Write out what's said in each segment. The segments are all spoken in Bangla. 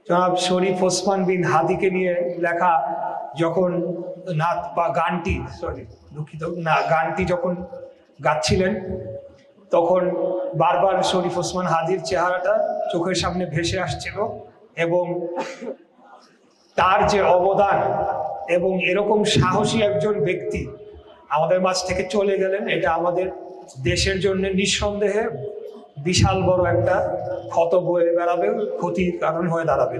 জনাব শরীফ ওসমান বিন হাদিকে নিয়ে লেখা যখন নাত বা গানটি গানটি যখন গাচ্ছিলেন, তখন বারবার শরীফ ওসমান হাদির চেহারাটা চোখের সামনে ভেসে আসছিল এবং তার যে অবদান এবং এরকম সাহসী একজন ব্যক্তি আমাদের মাঝ থেকে চলে গেলেন, এটা আমাদের দেশের জন্য নিঃসন্দেহে বিশাল বড় একটা ক্ষত বয়ে বেড়াবে, ক্ষতির কারণ হয়ে দাঁড়াবে।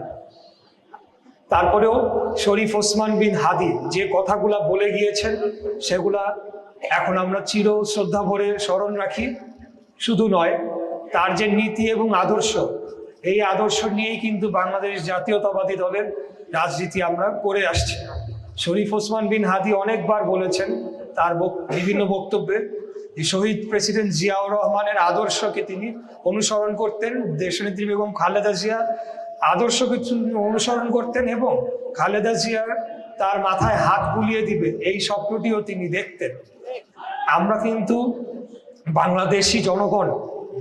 তারপরেও শরীফ ওসমান বিন হাদি যে কথাগুলা বলে গিয়েছেন সেগুলা এখন আমরা চির শ্রদ্ধা ভরে স্মরণ রাখি। শুধু নয়, তার যে নীতি এবং আদর্শ, এই আদর্শ নিয়েই কিন্তু বাংলাদেশ জাতীয়তাবাদী দলের রাজনীতি আমরা করে আসছি। শরীফ ওসমান বিন হাদি অনেকবার বলেছেন তার বিভিন্ন বক্তব্যে শহীদ প্রেসিডেন্ট জিয়াউর রহমানের আদর্শকে তিনি অনুসরণ করতেন, দেশনেত্রী বেগম খালেদা জিয়া আদর্শকে অনুসরণ করতেন এবং খালেদা জিয়া তার মাথায় হাত বুলিয়ে দিবে এই স্বপ্নটিও তিনি দেখতেন। আমরা কিন্তু বাংলাদেশি জনগণ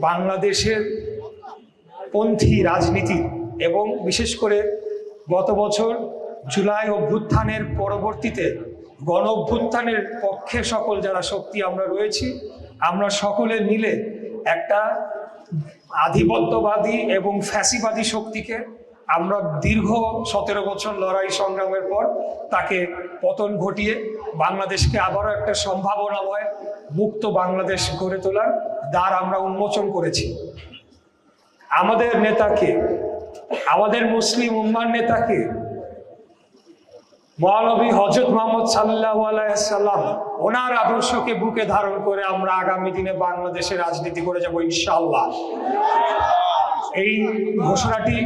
বাংলাদেশের পন্থী রাজনীতি এবং বিশেষ করে গত বছর জুলাই অভ্যুত্থানের পরবর্তীতে গণ অভ্যুত্থানের পক্ষে সকল যারা শক্তি আমরা রয়েছি, আমরা সকলে মিলে একটা আধিপত্যবাদী এবং ফ্যাসিবাদী শক্তিকে আমরা দীর্ঘ 17 বছর লড়াই সংগ্রামের পর তাকে পতন ঘটিয়ে বাংলাদেশকে আবারও একটা সম্ভাবনাময় মুক্ত বাংলাদেশ গড়ে তোলার দ্বার আমরা উন্মোচন করেছি। আমাদের নেতাকে, আমাদের মুসলিম উম্মার নেতাকে মহানবী হযরত মুহাম্মদ সাল্লাল্লাহু আলাইহি সাল্লাম ওনার আদর্শকে বুকে ধারণ করে আমরা আগামী দিনে বাংলাদেশে রাজনীতি করে যাব ইনশাআল্লাহ। এই ঘোষণাটি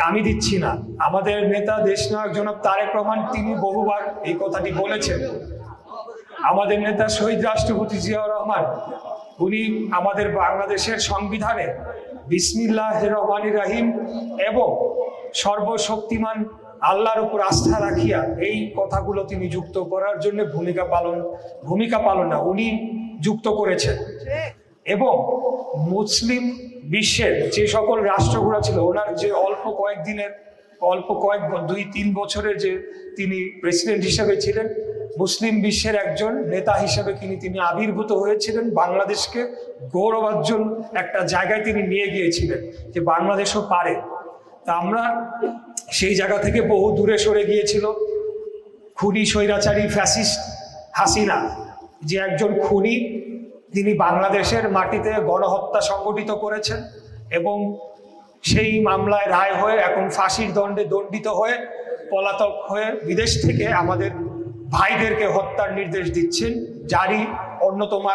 আমি দিচ্ছি না, আমাদের নেতা দেশনায়ক জনাব তারেক রহমান তিনি বহুবার এই কথাটি বলেছেন। আমাদের নেতা শহীদ রাষ্ট্রপতি জিয়াউর রহমান উনি আমাদের বাংলাদেশের সংবিধানে বিসমিল্লাহির রহমানির রহিম এবং সর্বশক্তিমান আল্লাহর উপর আস্থা রাখিয়া এই কথাগুলো তিনি যুক্ত করার জন্য ভূমিকা পালন না উনি যুক্ত করেছেন। এবং মুসলিম বিশ্বের যে সকল রাষ্ট্রগুলো ছিল, ওনার যে অল্প কয়েক 2-3 বছরের যে তিনি প্রেসিডেন্ট হিসেবে ছিলেন, মুসলিম বিশ্বের একজন নেতা হিসেবে তিনি আবির্ভূত হয়েছিলেন, বাংলাদেশকে গৌরবার্জন একটা জায়গায় তিনি নিয়ে গিয়েছিলেন যে বাংলাদেশও পারে। তা আমরা সেই জায়গা থেকে বহু দূরে সরে গিয়েছিল খুনি স্বৈরাচারী ফ্যাসিস্ট হাসিনা, যে একজন খুনি, তিনি বাংলাদেশের মাটিতে গণহত্যা সংগঠিত করেছেন এবং সেই মামলায় রায় হয়ে এখন ফাঁসির দণ্ডে দণ্ডিত হয়ে পলাতক হয়ে বিদেশ থেকে আমাদের ভাইদেরকে হত্যার নির্দেশ দিচ্ছেন, যারই অন্যতম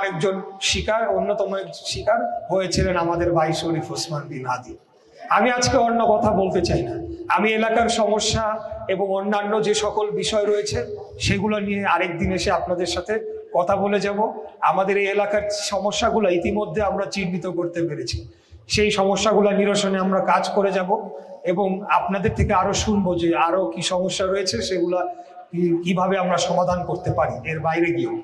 শিকার হয়েছিলেন আমাদের ভাই শরীফ ওসমান বিন হাদি। আমি আজকে অন্য কথা বলতে চাই না, আমি এলাকার সমস্যা এবং অন্যান্য যে সকল বিষয় রয়েছে সেগুলো নিয়ে আরেকদিন এসে আপনাদের সাথে কথা বলে যাব। আমাদের এই এলাকার সমস্যাগুলো ইতিমধ্যে আমরা চিহ্নিত করতে পেরেছি, সেই সমস্যাগুলো নিরসনে আমরা কাজ করে যাব এবং আপনাদের থেকে আরো শুনবো যে আরো কি সমস্যা রয়েছে, সেগুলা কিভাবে আমরা সমাধান করতে পারি এর বাইরে গিয়েও।